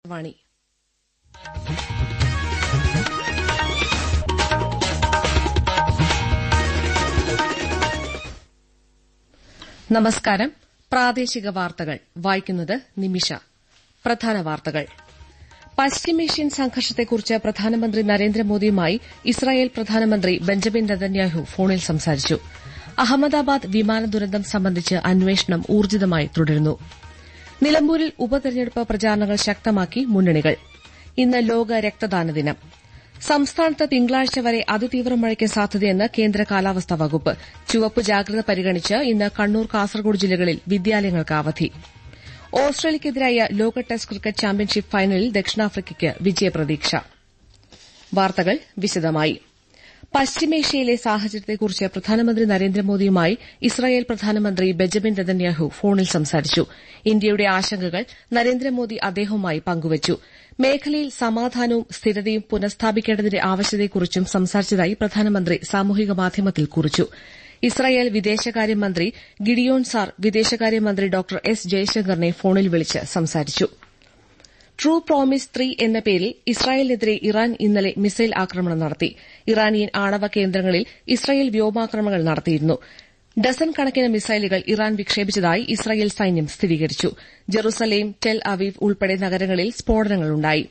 വാണി. നമസ്കാരം. പ്രാദേശിക വാർത്തകൾ വായിക്കുന്നത് നിമിഷ. പ്രധാന വാർത്തകൾ. പശ്ചിമേഷ്യൻ സംഘർഷത്തെക്കുറിച്ച് പ്രധാനമന്ത്രി നരേന്ദ്രമോദിയുമായി ഇസ്രായേൽ പ്രധാനമന്ത്രി ബെഞ്ചമിൻ നെതന്യാഹു ഫോണിൽ സംസാരിച്ചു. അഹമ്മദാബാദ് വിമാന ദുരന്തം സംബന്ധിച്ച് അന്വേഷണം ഊർജിതമായി തുടരുന്നു. നിലമ്പൂരിൽ ഉപതെരഞ്ഞെടുപ്പ് പ്രചാരണങ്ങൾ ശക്തമാക്കി മുന്നണികൾ. ഇന്ന് ലോക രക്തദാന ദിനം. സംസ്ഥാനത്ത് തിങ്കളാഴ്ച വരെ അതിതീവ്ര മഴയ്ക്ക് സാധ്യതയെന്ന് കേന്ദ്ര കാലാവസ്ഥാ വകുപ്പ്. ചുവപ്പ് ജാഗ്രത പരിഗണിച്ച് ഇന്ന് കണ്ണൂർ, കാസർകോട് ജില്ലകളിൽ വിദ്യാലയങ്ങൾക്ക് അവധി. ഓസ്ട്രേലിയയ്ക്കെതിരായ ലോക ടെസ്റ്റ് ക്രിക്കറ്റ് ചാമ്പ്യൻഷിപ്പ് ഫൈനലിൽ ദക്ഷിണാഫ്രിക്കയ്ക്ക് വിജയപ്രതീക്ഷ. വാർത്തകൾ വിശദമായി. പശ്ചിമേഷ്യയിലെ സാഹചര്യത്തെക്കുറിച്ച് പ്രധാനമന്ത്രി നരേന്ദ്രമോദിയുമായി ഇസ്രായേൽ പ്രധാനമന്ത്രി ബെഞ്ചമിൻ നെതന്യാഹു ഫോണിൽ സംസാരിച്ചു. ഇന്ത്യയുടെ ആശങ്കകൾ നരേന്ദ്രമോദി അദ്ദേഹവുമായി പങ്കുവച്ചു. മേഖലയിൽ സമാധാനവും സ്ഥിരതയും പുനഃസ്ഥാപിക്കേണ്ടതിന്റെ ആവശ്യകതയെക്കുറിച്ചും സംസാരിച്ചതായി പ്രധാനമന്ത്രി സാമൂഹിക മാധ്യമത്തിൽ കുറിച്ചു. ഇസ്രായേൽ വിദേശകാര്യമന്ത്രി ഗിഡിയോൺ സാർ വിദേശകാര്യമന്ത്രി ഡോക്ടർ എസ് ജയശങ്കറിനെ ഫോണിൽ വിളിച്ച് സംസാരിച്ചു. ട്രൂ പ്രോമിസ് 3 എന്ന പേരിൽ ഇസ്രായേലിനെതിരെ ഇറാൻ ഇന്നലെ മിസൈൽ ആക്രമണം നടത്തി. ഇറാനിയൻ ആണവ കേന്ദ്രങ്ങളിൽ ഇസ്രായേൽ വ്യോമാക്രമണങ്ങൾ നടത്തിയിരുന്നു. ഡസൻ കണക്കിന് മിസൈലുകൾ ഇറാൻ വിക്ഷേപിച്ചതായി ഇസ്രായേൽ സൈന്യം സ്ഥിരീകരിച്ചു. ജെറുസലേം, ടെൽ അവീവ് ഉൾപ്പെടെ നഗരങ്ങളിൽ സ്ഫോടനങ്ങളുണ്ടായി.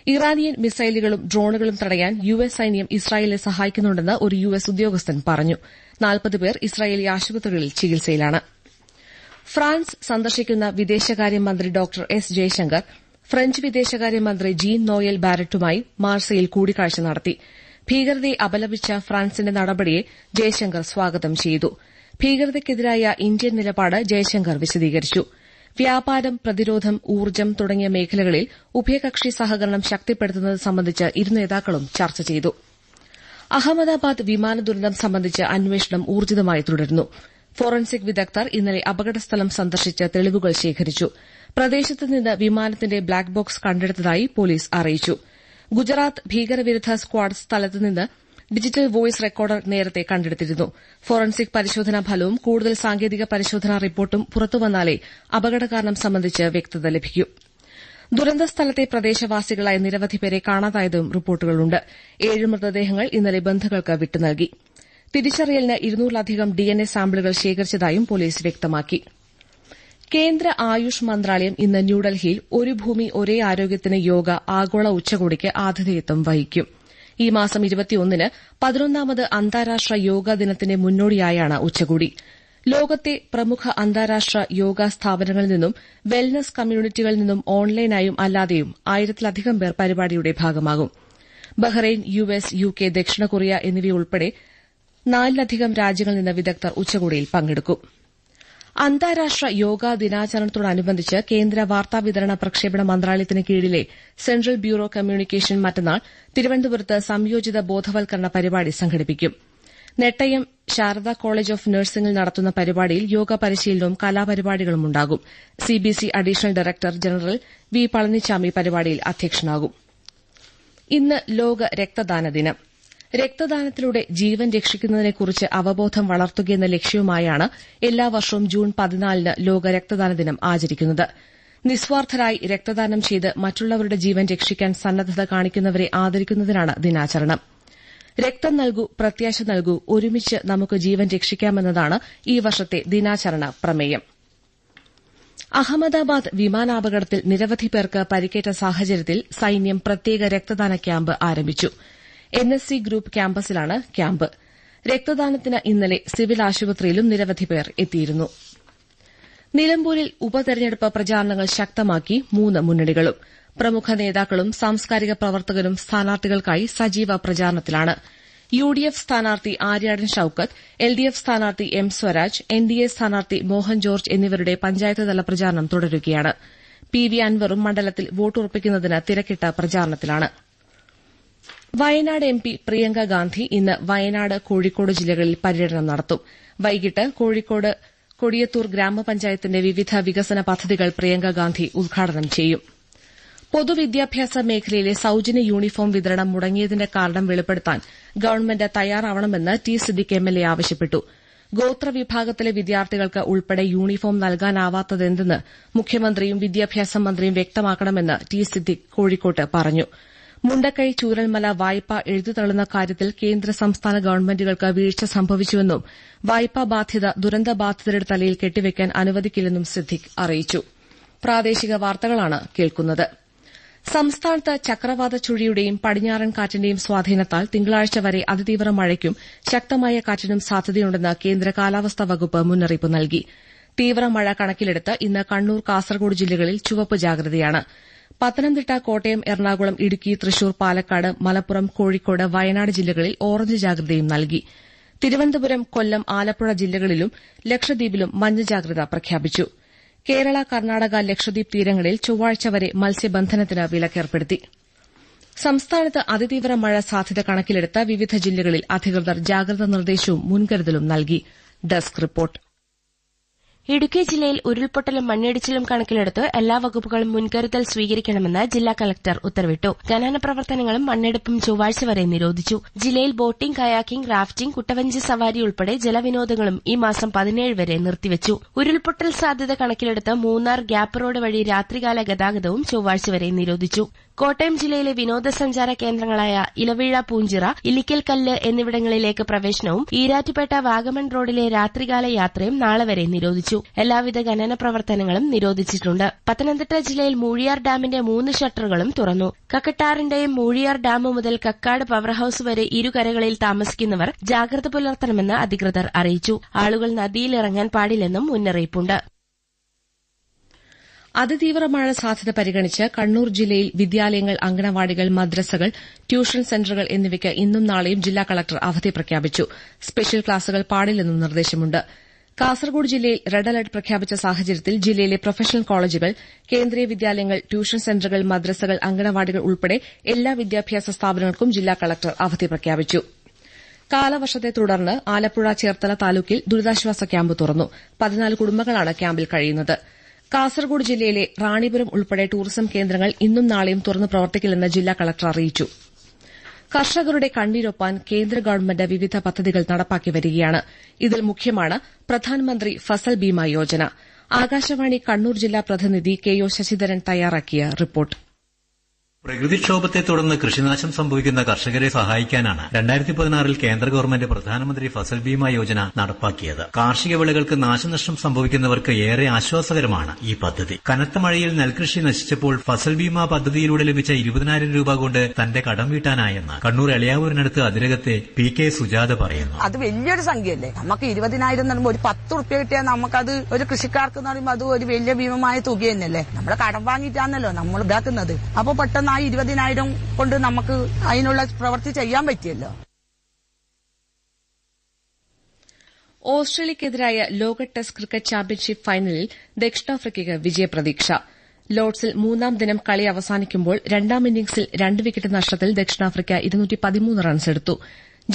ഇറാനിയൻ മിസൈലുകളും ഡ്രോണുകളും തടയാൻ യുഎസ് സൈന്യം ഇസ്രായേലിനെ സഹായിക്കുന്നുണ്ടെന്ന് ഒരു യുഎസ് ഉദ്യോഗസ്ഥൻ പറഞ്ഞു. 40 പേർ ഇസ്രായേലി ആശുപത്രികളിൽ ചികിത്സയിലാണ്. ഫ്രാൻസ് സന്ദർശിക്കുന്ന വിദേശകാര്യമന്ത്രി ഡോക്ടർ എസ് ജയശങ്കർ ഫ്രഞ്ച് വിദേശകാര്യമന്ത്രി ജീൻ നോയൽ ബാരറ്റുമായി മാർസയിൽ കൂടിക്കാഴ്ച നടത്തി. ഭീകരതയെ അപലപിച്ച ഫ്രാൻസിന്റെ നടപടിയെ ജയശങ്കർ സ്വാഗതം ചെയ്തു. ഭീകരതയ്ക്കെതിരായ ഇന്ത്യൻ നിലപാട് ജയശങ്കർ വിശദീകരിച്ചു. വ്യാപാരം, പ്രതിരോധം, ഊർജ്ജം തുടങ്ങിയ മേഖലകളിൽ ഉഭയകക്ഷി സഹകരണം ശക്തിപ്പെടുത്തുന്നത് സംബന്ധിച്ച് ഇരു നേതാക്കളും ചർച്ച ചെയ്തു. അഹമ്മദാബാദ് വിമാന ദുരന്തം സംബന്ധിച്ച് അന്വേഷണം ഊർജിതമായി തുടരുന്നു. ഫോറൻസിക് വിദഗ്ധർ ഇന്നലെ അപകടസ്ഥലം സന്ദർശിച്ച് തെളിവുകൾ ശേഖരിച്ചു. പ്രദേശത്ത് നിന്ന് വിമാനത്തിന്റെ ബ്ലാക്ക് ബോക്സ് കണ്ടെടുത്തതായി പോലീസ് അറിയിച്ചു. ഗുജറാത്ത് ഭീകരവിരുദ്ധ സ്ക്വാഡ് സ്ഥലത്ത് നിന്ന് ഡിജിറ്റൽ വോയിസ് റെക്കോർഡർ നേരത്തെ കണ്ടെടുത്തിരുന്നു. ഫോറൻസിക് പരിശോധനാ ഫലവും കൂടുതൽ സാങ്കേതിക പരിശോധനാ റിപ്പോർട്ടും പുറത്തുവന്നാലേ അപകടകാരണം സംബന്ധിച്ച് വ്യക്തത ലഭിക്കൂ. ദുരന്തസ്ഥലത്തെ പ്രദേശവാസികളായ നിരവധി പേരെ കാണാതായതും റിപ്പോർട്ടുകളുണ്ട്. 7 മൃതദേഹങ്ങൾ ഇന്നലെ ബന്ധുക്കൾക്ക് വിട്ടുനൽകി. തിരിച്ചറിയലിന് 200-ലധികം ഡിഎൻഎ സാമ്പിളുകൾ ശേഖരിച്ചതായും പോലീസ് വ്യക്തമാക്കി. കേന്ദ്ര ആയുഷ് മന്ത്രാലയം ഇന്ന് ന്യൂഡൽഹിയിൽ ഒരു ഭൂമി ഒരേ ആരോഗ്യത്തിന് യോഗ ആഗോള ഉച്ചകോടിക്ക് ആതിഥേയത്വം വഹിക്കും. ഈ മാസം 21-ന് 11ാമത് അന്താരാഷ്ട്ര യോഗാ ദിനത്തിന്റെ മുന്നോടിയായാണ് ഉച്ചകോടി. ലോകത്തെ പ്രമുഖ അന്താരാഷ്ട്ര യോഗാ സ്ഥാപനങ്ങളിൽ നിന്നും വെൽനസ് കമ്മ്യൂണിറ്റികളിൽ നിന്നും ഓൺലൈനായും അല്ലാതെയും 1000-ലധികം പേർ പരിപാടിയുടെ ഭാഗമാകും. ബഹ്റൈൻ, യുഎസ്, യുകെ, ദക്ഷിണ കൊറിയ എന്നിവയുൾപ്പെടെ 4-ലധികം രാജ്യങ്ങളിൽ നിന്ന് വിദഗ്ധർ ഉച്ചകോടിയിൽ പങ്കെടുക്കും. അന്താരാഷ്ട്ര യോഗാ ദിനാചരണത്തോടനുബന്ധിച്ച് കേന്ദ്ര വാർത്താവിതരണ പ്രക്ഷേപണ മന്ത്രാലയത്തിന് കീഴിലെ സെൻട്രൽ ബ്യൂറോ കമ്മ്യൂണിക്കേഷൻ മറ്റന്നാൾ തിരുവനന്തപുരത്ത് സംയോജിത ബോധവൽക്കരണ പരിപാടി സംഘടിപ്പിക്കും. നെട്ടയം ശാരദ കോളേജ് ഓഫ് നഴ്സിംഗിൽ നടത്തുന്ന പരിപാടിയിൽ യോഗ പരിശീലനവും കലാപരിപാടികളും ഉണ്ടാകും. CBC additional director general V Palanichami പരിപാടിയിൽ അധ്യക്ഷനാകും. ഇന്ന് ലോക രക്തദാന ദിനം. രക്തദാനത്തിലൂടെ ജീവൻ രക്ഷിക്കുന്നതിനെക്കുറിച്ച് അവബോധം വളർത്തുകയെന്ന ലക്ഷ്യവുമായാണ് എല്ലാ വർഷവും ജൂൺ 14-ന് ലോക രക്തദാന ദിനം ആചരിക്കുന്നത്. നിസ്വാർത്ഥരായി രക്തദാനം ചെയ്ത് മറ്റുള്ളവരുടെ ജീവൻ രക്ഷിക്കാൻ സന്നദ്ധത കാണിക്കുന്നവരെ ആദരിക്കുന്നതിനാണ് ദിനാചരണം. രക്തം നൽകൂ, പ്രത്യാശ നൽകൂ, ഒരുമിച്ച് നമുക്ക് ജീവൻ രക്ഷിക്കാമെന്നതാണ് ഈ വർഷത്തെ ദിനാചരണ പ്രമേയം. അഹമ്മദാബാദ് വിമാനാപകടത്തിൽ നിരവധി പേർക്ക് പരിക്കേറ്റ സാഹചര്യത്തിൽ സൈന്യം പ്രത്യേക രക്തദാന ക്യാമ്പ് ആരംഭിച്ചു. എൻഎസ്സി ഗ്രൂപ്പ് ക്യാമ്പസിലാണ് ക്യാമ്പ്. രക്തദാനത്തിന് ഇന്നലെ സിവിൽ ആശുപത്രിയിലും നിരവധി പേർ എത്തിയിരുന്നു. നിലമ്പൂരിൽ ഉപതെരഞ്ഞെടുപ്പ് പ്രചാരണങ്ങൾ ശക്തമാക്കി 3 മുന്നണികളും. പ്രമുഖ നേതാക്കളും സാംസ്കാരിക പ്രവർത്തകരും സ്ഥാനാർത്ഥികൾക്കായി സജീവ പ്രചാരണത്തിലാണ്. യുഡിഎഫ് സ്ഥാനാർത്ഥി ആര്യാടൻ ഷൌക്കത്ത്, എൽഡിഎഫ് സ്ഥാനാർത്ഥി എം സ്വരാജ്, എൻഡിഎ സ്ഥാനാർത്ഥി മോഹൻ ജോർജ് എന്നിവരുടെ പഞ്ചായത്ത് തല പ്രചാരണം തുടരുകയാണ്. പി വി അൻവറും മണ്ഡലത്തിൽ വോട്ടുറപ്പിക്കുന്നതിന് തിരക്കിട്ട പ്രചാരണത്തിലാണ്. വയനാട് എംപി പ്രിയങ്ക ഗാന്ധി ഇന്ന് വയനാട്, കോഴിക്കോട് ജില്ലകളിൽ പര്യടനം നടത്തും. വൈകിട്ട് കോഴിക്കോട് കൊടിയത്തൂർ ഗ്രാമപഞ്ചായത്തിന്റെ വിവിധ വികസന പദ്ധതികൾ പ്രിയങ്ക ഗാന്ധി ഉദ്ഘാടനം ചെയ്യും. പൊതുവിദ്യാഭ്യാസ മേഖലയിലെ സൌജന്യ യൂണിഫോം വിതരണം മുടങ്ങിയതിന്റെ കാരണം വെളിപ്പെടുത്താൻ ഗവൺമെന്റ് തയ്യാറാവണമെന്ന് ടി സിദ്ദിഖ് എംഎൽഎ ആവശ്യപ്പെട്ടു. ഗോത്രവിഭാഗത്തിലെ വിദ്യാർത്ഥികൾക്ക് ഉൾപ്പെടെ യൂണിഫോം നൽകാനാവാത്തതെന്തെന്ന് മുഖ്യമന്ത്രിയും വിദ്യാഭ്യാസ മന്ത്രിയും വ്യക്തമാക്കണമെന്ന് ടി സിദ്ദിഖ് കോഴിക്കോട്ട് പറഞ്ഞു. മുണ്ടക്കൈ ചൂരൽമല വായ്പ എഴുതിത്തള്ളുന്ന കാര്യത്തിൽ കേന്ദ്ര സംസ്ഥാന ഗവൺമെന്റുകൾക്ക് വീഴ്ച സംഭവിച്ചുവെന്നും വായ്പാ ബാധ്യത ദുരന്തബാധിതരുടെ തലയിൽ കെട്ടിവെക്കാൻ അനുവദിക്കില്ലെന്നും സിദ്ദിഖ് അറിയിച്ചു. പ്രാദേശിക വാർത്തകളാണ് കേൾക്കുന്നത്. സംസ്ഥാനത്ത് ചക്രവാത ചുഴിയുടെയും പടിഞ്ഞാറൻ കാറ്റിന്റെയും സ്വാധീനത്താൽ തിങ്കളാഴ്ച വരെ അതിതീവ്ര മഴയ്ക്കും ശക്തമായ കാറ്റിനും സാധ്യതയുണ്ടെന്ന് കേന്ദ്ര കാലാവസ്ഥാ വകുപ്പ് മുന്നറിയിപ്പ് നൽകി. തീവ്രമഴ കണക്കിലെടുത്ത് ഇന്ന് കണ്ണൂർ, കാസർകോട് ജില്ലകളിൽ ചുവപ്പ് ജാഗ്രതയാണ്. പത്തനംതിട്ട, കോട്ടയം, എറണാകുളം, ഇടുക്കി, തൃശൂർ, പാലക്കാട്, മലപ്പുറം, കോഴിക്കോട്, വയനാട് ജില്ലകളിൽ ഓറഞ്ച് ജാഗ്രതയും നൽകി. തിരുവനന്തപുരം, കൊല്ലം, ആലപ്പുഴ ജില്ലകളിലും ലക്ഷദ്വീപിലും മഞ്ഞ ജാഗ്രത പ്രഖ്യാപിച്ചു. കേരള, കർണാടക, ലക്ഷദ്വീപ് തീരങ്ങളിൽ ചൊവ്വാഴ്ച വരെ മത്സ്യബന്ധനത്തിന് വിലക്കേർപ്പെടുത്തി. സംസ്ഥാനത്ത് അതിതീവ്ര മഴ സാധ്യത കണക്കിലെടുത്ത് വിവിധ ജില്ലകളിൽ അധികൃതർ ജാഗ്രതാ നിർദ്ദേശവും മുൻകരുതലും നൽകി. Desk report. ഇടുക്കി ജില്ലയിൽ ഉരുൾപൊട്ടലും മണ്ണിടിച്ചിലും കണക്കിലെടുത്ത് എല്ലാ വകുപ്പുകളും മുൻകരുതൽ സ്വീകരിക്കണമെന്ന് ജില്ലാ കളക്ടർ ഉത്തരവിട്ടു. ഖനന പ്രവർത്തനങ്ങളും മണ്ണെടുപ്പും ചൊവ്വാഴ്ച വരെ നിരോധിച്ചു. ജില്ലയിൽ ബോട്ടിംഗ്, കയാക്കിംഗ്, റാഫ്റ്റിംഗ്, കുട്ടവഞ്ചി സവാരി ഉൾപ്പെടെ ജലവിനോദങ്ങളും ഈ മാസം 17 വരെ നിർത്തിവച്ചു. ഉരുൾപൊട്ടൽ സാധ്യത കണക്കിലെടുത്ത് മൂന്നാർ ഗ്യാപ്പ് റോഡ് വഴി രാത്രികാല ഗതാഗതവും ചൊവ്വാഴ്ച വരെ നിരോധിച്ചു. കോട്ടയം ജില്ലയിലെ വിനോദസഞ്ചാര കേന്ദ്രങ്ങളായ ഇലവീഴ, പൂഞ്ചിറ, ഇല്ലിക്കൽ കല്ല് എന്നിവിടങ്ങളിലേക്ക് പ്രവേശനവും ഈരാറ്റുപേട്ട, വാഗമൺ റോഡിലെ രാത്രികാല യാത്രയും നാളെ വരെ നിരോധിച്ചു. എല്ലാവിധ ഖനന പ്രവർത്തനങ്ങളും നിരോധിച്ചിട്ടുണ്ട്. പത്തനംതിട്ട ജില്ലയിൽ മൂഴിയാർ ഡാമിന്റെ 3 ഷട്ടറുകളും തുറന്നു. കക്കട്ടാറിന്റെയും മൂഴിയാർ ഡാം മുതൽ കക്കാട് പവർ ഹൌസ് വരെ ഇരുകരകളിൽ താമസിക്കുന്നവർ ജാഗ്രത പുലർത്തണമെന്ന് അധികൃതർ അറിയിച്ചു. ആളുകൾ നദിയിലിറങ്ങാൻ പാടില്ലെന്നും മുന്നറിയിപ്പുണ്ട്. അതിതീവ്ര മഴ സാധ്യത പരിഗണിച്ച് കണ്ണൂർ ജില്ലയിൽ വിദ്യാലയങ്ങൾ, അങ്കണവാടികൾ, മദ്രസകൾ, ട്യൂഷൻ സെന്ററുകൾ എന്നിവയ്ക്ക് ഇന്നും നാളെയും ജില്ലാ കളക്ടർ അവധി പ്രഖ്യാപിച്ചു. സ്പെഷ്യൽ ക്ലാസുകൾ പാടില്ലെന്നും നിർദ്ദേശമുണ്ട്. കാസർകോട് ജില്ലയിൽ റെഡ് അലർട്ട് പ്രഖ്യാപിച്ച സാഹചര്യത്തിൽ ജില്ലയിലെ പ്രൊഫഷണൽ കോളേജുകൾ, കേന്ദ്രീയ വിദ്യാലയങ്ങൾ, ട്യൂഷൻ സെന്ററുകൾ, മദ്രസകൾ, അങ്കണവാടികൾ ഉൾപ്പെടെ എല്ലാ വിദ്യാഭ്യാസ സ്ഥാപനങ്ങൾക്കും ജില്ലാ കളക്ടർ അവധി പ്രഖ്യാപിച്ചു. കാലവർഷത്തെ തുടർന്ന് ആലപ്പുഴ, ചേർത്തല താലൂക്കിൽ ദുരിതാശ്വാസ ക്യാമ്പ് തുറന്നു. 14 കുടുംബങ്ങളാണ് ക്യാമ്പിൽ കഴിയുന്നത്. കാസർകോട് ജില്ലയിലെ റാണിപുരം ഉൾപ്പെടെ ടൂറിസം കേന്ദ്രങ്ങൾ ഇന്നും നാളെയും തുറന്ന് പ്രവർത്തിക്കില്ലെന്ന് ജില്ലാ കളക്ടർ അറിയിച്ചു. കർഷകരുടെ കണ്ണീരൊപ്പാൻ കേന്ദ്ര ഗവൺമെന്റ് വിവിധ പദ്ധതികൾ നടപ്പാക്കി വരികയാണ്. ഇതിൽ മുഖ്യമാണ് പ്രധാനമന്ത്രി ഫസൽ ബീമ യോജന. ആകാശവാണി കണ്ണൂർ ജില്ലാ പ്രതിനിധി കെ ഒ ശശിധരൻ തയ്യാറാക്കിയ റിപ്പോർട്ട്. പ്രകൃതിക്ഷോഭത്തെ തുടർന്ന് കൃഷിനാശം സംഭവിക്കുന്ന കർഷകരെ സഹായിക്കാനാണ് 2016 കേന്ദ്ര ഗവൺമെന്റ് പ്രധാനമന്ത്രി ഫസൽ ബീമ യോജന നടപ്പാക്കിയത്. കാർഷിക വിളകൾക്ക് നാശനഷ്ടം സംഭവിക്കുന്നവർക്ക് ഏറെ ആശ്വാസകരമാണ് ഈ പദ്ധതി. കനത്ത മഴയിൽ നെൽകൃഷി നശിച്ചപ്പോൾ ഫസൽ ബീമ പദ്ധതിയിലൂടെ ലഭിച്ച 20,000 രൂപ കൊണ്ട് തന്റെ കടം വീട്ടാനായെന്ന് കണ്ണൂർ എളയാവൂരിനടുത്ത് അതിരകത്തെ പി കെ സുജാത പറയുന്നു. അത് വലിയൊരു സംഖ്യയല്ലേ. നമുക്ക് 20,000 എന്ന് പറയുമ്പോൾ ഒരു 10 റുപ്യ കിട്ടിയാൽ നമുക്കത് ഒരു കൃഷിക്കാർക്ക് എന്ന് പറയുമ്പോൾ അത് ഒരു വലിയ ഭീമമായ തുക തന്നെയല്ലേ. നമ്മള് കടം വാങ്ങിയിട്ടാണല്ലോ നമ്മൾ ഇതാക്കുന്നത്. അപ്പൊ പെട്ടെന്ന് 20,000 കൊണ്ട് നമുക്ക് അതിനുള്ള പ്രവൃത്തി ചെയ്യാൻ പറ്റിയല്ലോ. ഓസ്ട്രേലിയക്കെതിരായ ലോക ടെസ്റ്റ് ക്രിക്കറ്റ് ചാമ്പ്യൻഷിപ്പ് ഫൈനലിൽ ദക്ഷിണാഫ്രിക്കയ്ക്ക് വിജയപ്രതീക്ഷ. ലോർഡ്സിൽ 3ാം ദിനം കളി അവസാനിക്കുമ്പോൾ 2ാം ഇന്നിംഗ്സിൽ 2 വിക്കറ്റ് നഷ്ടത്തിൽ ദക്ഷിണാഫ്രിക്ക 213 റൺസെടുത്തു.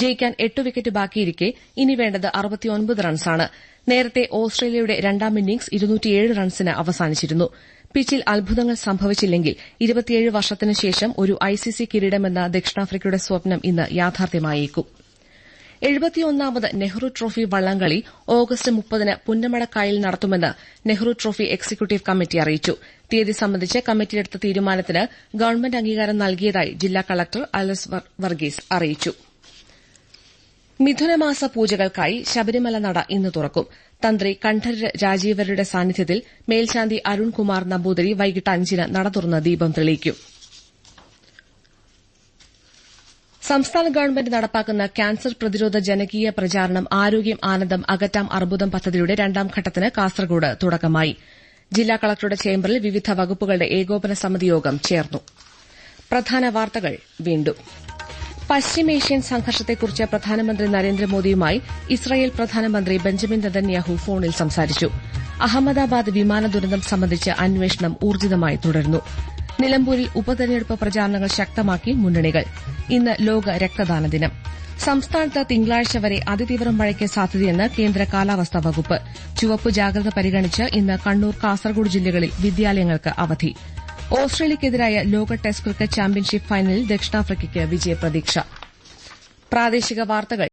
ജയിക്കാൻ 8 വിക്കറ്റ് ബാക്കിയിരിക്കെ ഇനി വേണ്ടത് 69 റൺസാണ്. നേരത്തെ ഓസ്ട്രേലിയയുടെ 2ാം ഇന്നിംഗ്സ് 207 റൺസിന് അവസാനിച്ചിരുന്നു. പിച്ചിൽ അത്ഭുതങ്ങൾ സംഭവിച്ചില്ലെങ്കിൽ 27 വർഷത്തിനു ശേഷം ഒരു ഐസിസി കിരീടമെന്ന ദക്ഷിണാഫ്രിക്കയുടെ സ്വപ്നം ഇന്ന് യാഥാർത്ഥ്യമായേക്കും. 71ാമത് നെഹ്റു ട്രോഫി വള്ളംകളി ഓഗസ്റ്റ് 30-ന് പുന്നമടക്കായലിൽ നടത്തുമെന്ന് നെഹ്റു ട്രോഫി എക്സിക്യൂട്ടീവ് കമ്മിറ്റി അറിയിച്ചു. തീയതി സംബന്ധിച്ച് കമ്മിറ്റിയെടുത്ത തീരുമാനത്തിന് ഗവൺമെന്റ് അംഗീകാരം നൽകിയതായി ജില്ലാ കളക്ടർ അലസ് വർഗീസ് അറിയിച്ചു. മിഥുനമാസ പൂജകൾക്കായി ശബരിമല നട ഇന്ന് തുറക്കും. തന്ത്രി കണ്ഠരര് രാജീവരുടെ സാന്നിധ്യത്തിൽ മേൽശാന്തി അരുൺകുമാർ നമ്പൂതിരി വൈകിട്ട് 5-ന് നട തുറന്ന് ദീപം തെളിയിക്കും. സംസ്ഥാന ഗവൺമെന്റ് നടപ്പാക്കുന്ന ക്യാൻസർ പ്രതിരോധ ജനകീയ പ്രചാരണം ആരോഗ്യം ആനന്ദം അകറ്റാം അർബുദം പദ്ധതിയുടെ 2ാം ഘട്ടത്തിന് കാസർകോട് തുടക്കമായി. ജില്ലാ കളക്ടറുടെ ചേംബറിൽ വിവിധ വകുപ്പുകളുടെ ഏകോപന സമിതി യോഗം ചേർന്നു. പ്രധാന വാർത്തകൾ വീണ്ടും. പശ്ചിമേഷ്യൻ സംഘർഷത്തെക്കുറിച്ച് പ്രധാനമന്ത്രി നരേന്ദ്രമോദിയുമായി ഇസ്രായേൽ പ്രധാനമന്ത്രി ബെഞ്ചമിൻ നെതന്യാഹു ഫോണിൽ സംസാരിച്ചു. അഹമ്മദാബാദ് വിമാന ദുരന്തം സംബന്ധിച്ച് അന്വേഷണം ഊർജിതമായി തുടരുന്നു. നിലമ്പൂരിൽ ഉപതെരഞ്ഞെടുപ്പ് പ്രചാരണങ്ങൾ ശക്തമാക്കി മുന്നണികൾ. ഇന്ന് ലോക രക്തദാന ദിനം. സംസ്ഥാനത്ത് തിങ്കളാഴ്ച വരെ അതിതീവ്ര മഴയ്ക്ക് സാധ്യതയെന്ന് കേന്ദ്ര കാലാവസ്ഥാ വകുപ്പ്. ചുവപ്പ് ജാഗ്രത പരിഗണിച്ച് ഇന്ന് കണ്ണൂർ, കാസർകോട് ജില്ലകളിൽ വിദ്യാലയങ്ങൾക്ക് അവധി. ഓസ്ട്രേലിയക്കെതിരായ ലോക ടെസ്റ്റ് ക്രിക്കറ്റ് ചാമ്പ്യൻഷിപ്പ് ഫൈനലിൽ ദക്ഷിണാഫ്രിക്കയ്ക്ക് വിജയപ്രതീക്ഷ. പ്രാദേശിക വാർത്തകൾ